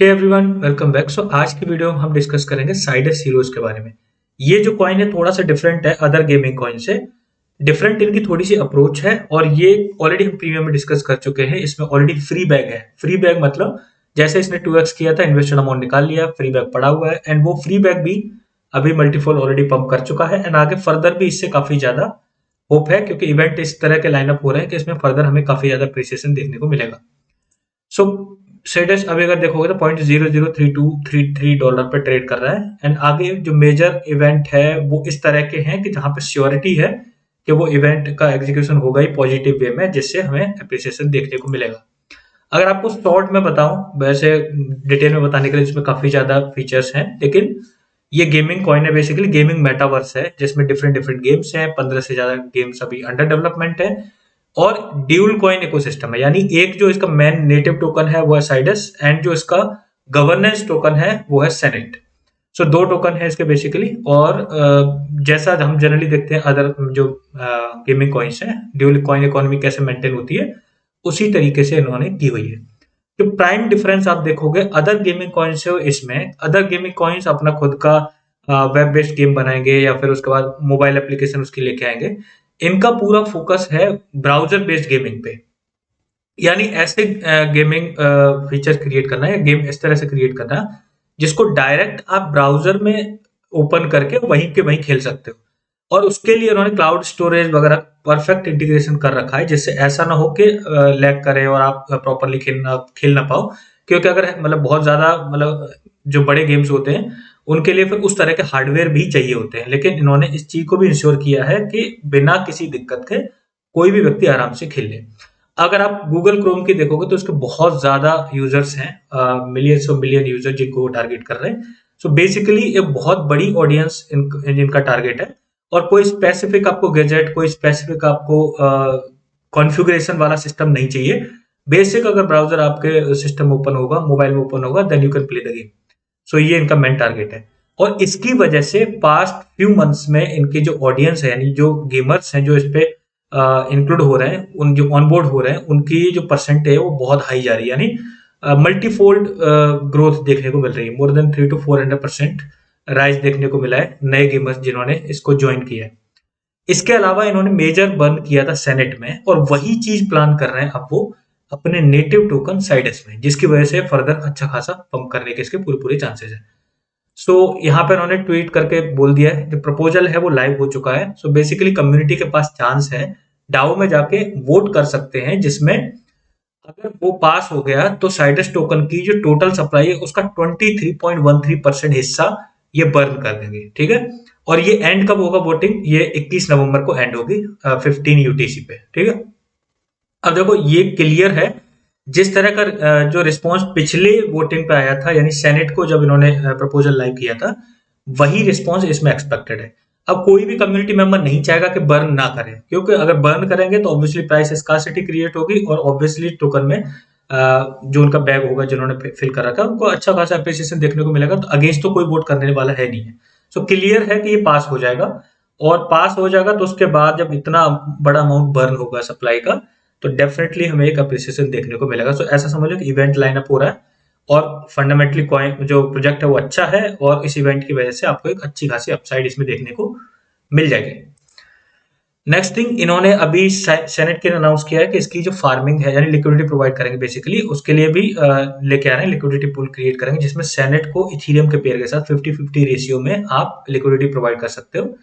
हे everyone, welcome back. So आज की video में हम डिस्कस करेंगे साइडस हीरोज के बारे में। ये जो कॉइन है थोड़ा सा डिफरेंट है अदर गेमिंग कॉइन से। डिफरेंट इनकी थोड़ी सी अप्रोच है और ये ऑलरेडी हम प्रीमियम में डिस्कस कर चुके हैं। इसमें ऑलरेडी फ्री बैग है। फ्री बैग मतलब जैसे इसने 2x किया था, इन्वेस्टेड अमाउंट निकाल लिया, फ्री बैग पड़ा हुआ है एंड वो फ्री बैग भी अभी मल्टीफोल ऑलरेडी पंप कर चुका है एंड आगे फर्दर भी इससे काफी ज्यादा होप है, क्योंकि इवेंट इस तरह के लाइनअप हो रहे हैं कि इसमें फर्दर हमें काफी ज्यादा अप्रिसिएशन देखने को मिलेगा। सो सेडेस अभी अगर देखोगे तो 0.03233 डॉलर पे ट्रेड कर रहा है एंड आगे जो मेजर इवेंट है वो इस तरह के हैं कि जहां पे श्योरिटी है कि वो इवेंट का एग्जीक्यूशन होगा ही पॉजिटिव वे में, जिससे हमें अप्रिसिएशन देखने को मिलेगा। अगर आपको शॉर्ट में बताऊं, वैसे डिटेल में बताने के लिए इसमें काफी ज्यादा फीचर्स हैं, लेकिन ये गेमिंग कॉइन है, बेसिकली गेमिंग मेटावर्स है जिसमें डिफरेंट डिफरेंट गेम्स हैं। 15 से ज्यादा गेम्स अभी अंडर डेवलपमेंट है और ड्यूल कॉइन इकोसिस्टम है, यानी एक जो इसका मेन नेटिव टोकन है वो है साइडस एंड जो इसका गवर्नेंस टोकन है वो है सेनेट। सो दो टोकन है इसके बेसिकली। और जैसा हम जनरली देखते हैं अदर जो गेमिंग कॉइन्स हैं, ड्यूल कॉइन इकोनॉमी कैसे मेंटेन होती है उसी तरीके से इन्होंने की हुई है। जो प्राइम डिफरेंस आप देखोगे अदर गेमिंग कॉइन्स से, इसमें अदर गेमिंग कॉइन्स अपना खुद का वेब बेस्ड गेम बनाएंगे या फिर उसके बाद मोबाइल एप्लीकेशन उसकी लेके आएंगे। इनका पूरा फोकस है ब्राउजर बेस्ड गेमिंग पे, यानी ऐसे गेमिंग फीचर क्रिएट करना है, गेम इस तरह से क्रिएट करना है जिसको डायरेक्ट आप ब्राउजर में ओपन करके वहीं के वहीं खेल सकते हो। और उसके लिए उन्होंने क्लाउड स्टोरेज वगैरह परफेक्ट इंटीग्रेशन कर रखा है, जिससे ऐसा ना हो कि लैग करे और आप प्रॉपरली खेल ना पाओ। क्योंकि अगर मतलब बहुत ज्यादा मतलब जो बड़े गेम्स होते हैं उनके लिए फिर उस तरह के हार्डवेयर भी चाहिए होते हैं, लेकिन इन्होंने इस चीज को भी इंश्योर किया है कि बिना किसी दिक्कत के कोई भी व्यक्ति आराम से खेल ले। अगर आप गूगल क्रोम की देखोगे तो उसके बहुत ज्यादा यूजर्स हैं, मिलियंस ऑफ मिलियन यूजर जिनको वो टारगेट कर रहे हैं। सो बेसिकली एक बहुत बड़ी ऑडियंस जिनका टारगेट है। और कोई स्पेसिफिक आपको गैजेट, कोई स्पेसिफिक आपको कॉन्फ़िगरेशन वाला सिस्टम नहीं चाहिए। बेसिक अगर ब्राउजर आपके सिस्टम ओपन होगा, मोबाइल में ओपन होगा, then you can play the game. So ये इनका मेन टारगेट है। और इसकी वजह से पास्ट फ्यू मंथ्स में इनकी जो ऑडियंस है, यानी जो गेमर्स हैं जो इस पे इंक्लूड हो रहे हैं, उन जो ऑनबोर्ड हो रहे हैं, उनकी जो परसेंट है वो बहुत हाई जा रही है, यानी मल्टीफोल्ड ग्रोथ देखने को मिल रही है। मोर देन 300 to 400% राइज देखने को मिला है नए गेमर्स जिन्होंने इसको ज्वाइन किया है। इसके अलावा इन्होंने मेजर बर्न किया था सेनेट में और वही चीज प्लान कर रहे हैं अब वो अपने नेटिव टोकन साइडस में, जिसकी वजह से फर्दर अच्छा खासा पंप करने के इसके पूरे पूरे चांसेस है। सो यहाँ पे उन्होंने ट्वीट करके बोल दिया है, जो प्रपोजल है वो लाइव हो चुका है। सो बेसिकली कम्युनिटी के पास चांस है, डाओ में जाके वोट कर सकते हैं, जिसमें अगर वो पास हो गया तो साइडस टोकन की जो टोटल सप्लाई है उसका 23.13% हिस्सा ये बर्न कर देंगे। ठीक है। और ये एंड कब होगा वोटिंग? ये 21 नवंबर को एंड होगी 15 यूटीसी पे। ठीक है। अब देखो ये क्लियर है, जिस तरह का जो रिस्पांस पिछले वोटिंग पे आया था, यानी सेनेट को जब इन्होंने प्रपोजल लाइव किया था, वही रिस्पांस इसमें एक्सपेक्टेड है। अब कोई भी कम्युनिटी मेंबर नहीं चाहेगा कि बर्न ना करें, क्योंकि अगर बर्न करेंगे तो ऑब्वियसली प्राइस स्कार्सिटी क्रिएट होगी और ऑब्वियसली टोकन में जो उनका बैग होगा जिन्होंने फिल कर रखा है उनको अच्छा खासा अप्रिसिएशन देखने को मिलेगा। तो अगेंस्ट तो कोई वोट करने वाला है नहीं है। सो क्लियर है कि ये पास हो जाएगा। और पास हो जाएगा तो उसके बाद जब इतना बड़ा अमाउंट बर्न होगा सप्लाई का, तो डेफिनेटली हमें एक अप्रिसिएशन देखने को मिलेगा। सो ऐसा समझ लो कि इवेंट लाइनअप हो रहा है और फंडामेंटली कॉइन जो प्रोजेक्ट है वो अच्छा है और इस इवेंट की वजह से आपको एक अच्छी खासी अपसाइड इसमें देखने को मिल जाएगी। नेक्स्ट थिंग, इन्होंने अभी सेनेट के अनाउंस किया है कि इसकी जो फार्मिंग है, यानी लिक्विडिटी प्रोवाइड करेंगे, बेसिकली उसके लिए भी लेके आ रहे हैं, लिक्विडिटी पूल क्रिएट करेंगे जिसमें सेनेट को इथीरियम के पेयर के साथ 50-50 रेशियो में आप लिक्विडिटी प्रोवाइड कर सकते हो,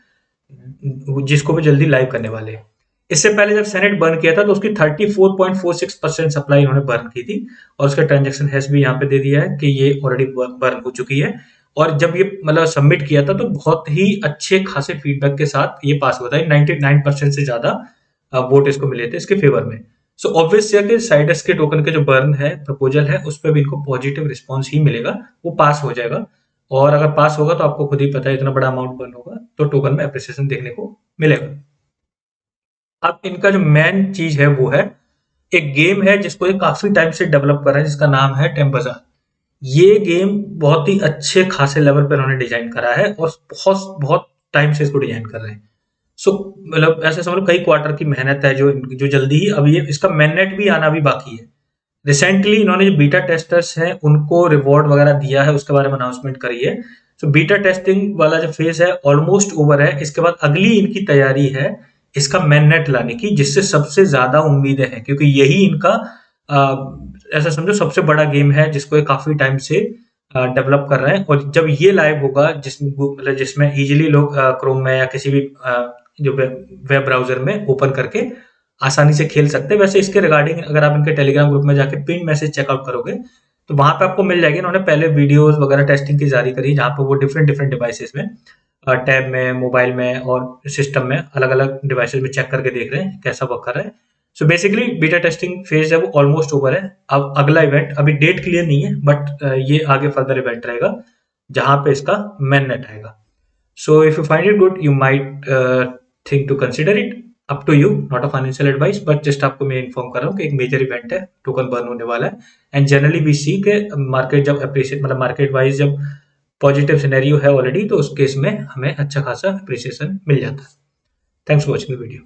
जिसको भी जल्दी लाइव करने वाले हैं। इससे पहले जब सेनेट बर्न किया था तो उसकी 34.46% सप्लाई इन्होंने बर्न की थी और उसका ट्रांजेक्शन हैश भी यहाँ पे दे दिया है कि ये ऑलरेडी बर्न हो चुकी है। और जब ये मतलब सबमिट किया था तो बहुत ही अच्छे खासे फीडबैक के साथ ये पास हुआ था। 99% से ज्यादा वोट इसको मिले थे इसके फेवर में। सो ऑब्वियस है कि साइडस के टोकन के जो बर्न है प्रपोजल है उस पर भी इनको पॉजिटिव रिस्पॉन्स ही मिलेगा, वो पास हो जाएगा। और अगर पास होगा तो आपको खुद ही पता है इतना बड़ा अमाउंट बर्न होगा तो टोकन में अप्रिसिएशन देखने को मिलेगा। अब इनका जो मेन चीज है वो है, एक गेम है जिसको ये काफी टाइम से डेवलप कर रहे हैं जिसका नाम है टेम्बजा। ये गेम बहुत ही अच्छे खासे लेवल पर उन्होंने डिजाइन करा है और बहुत बहुत टाइम से इसको डिजाइन कर रहे हैं। सो मतलब ऐसे समझ लो कई क्वार्टर की मेहनत है जो जो जल्दी ही, अब ये इसका मेननेट भी आना भी बाकी है। रिसेंटली इन्होंने जो बीटा टेस्टर्स हैं उनको रिवॉर्ड वगैरह दिया है, उसके बारे में अनाउंसमेंट करी है। सो बीटा टेस्टिंग वाला जो फेज है ऑलमोस्ट ओवर है। इसके बाद अगली इनकी तैयारी है इसका मेननेट लाने की, जिससे सबसे ज्यादा उम्मीदें हैं, क्योंकि यही इनका ऐसा समझो सबसे बड़ा गेम है जिसको ये काफी टाइम से डेवलप कर रहे हैं। और जब ये लाइव होगा जिसमें इजीली लोग क्रोम में या किसी भी जो वेब ब्राउजर में ओपन करके आसानी से खेल सकते हैं। वैसे इसके रिगार्डिंग अगर आप इनके टेलीग्राम ग्रुप में जाके पिन मैसेज चेकआउट करोगे तो वहां पे आपको मिल जाएगी। इन्होंने पहले वीडियोस वगैरह टेस्टिंग की जारी करी, जहां पे वो डिफरेंट डिफरेंट डिवाइसेस में, टैब में, मोबाइल में और सिस्टम में अलग अलग डिवाइसेस में चेक करके देख रहे हैं कैसा वर्क कर रहा है। So basically beta testing phase है वो ऑलमोस्ट ओवर है। अब अगला इवेंट, अभी डेट क्लियर नहीं है, बट ये आगे फर्दर इवेंट रहेगा जहां पे इसका मेन नेट आएगा। So if you find it good you might think to consider it. Up to you, not a financial advice, but just आपको मैं इन्फॉर्म कर रहा हूँ कि एक मेजर इवेंट है, टोकन बर्न होने वाला है। एंड जनरली वी सी के मार्केट जब अप्रिशिएट, मतलब मार्केट वाइज जब पॉजिटिव सिनेरियो है ऑलरेडी, तो उस केस में हमें अच्छा खासा अप्रिसिएशन मिल जाता है। Thanks for watching the video.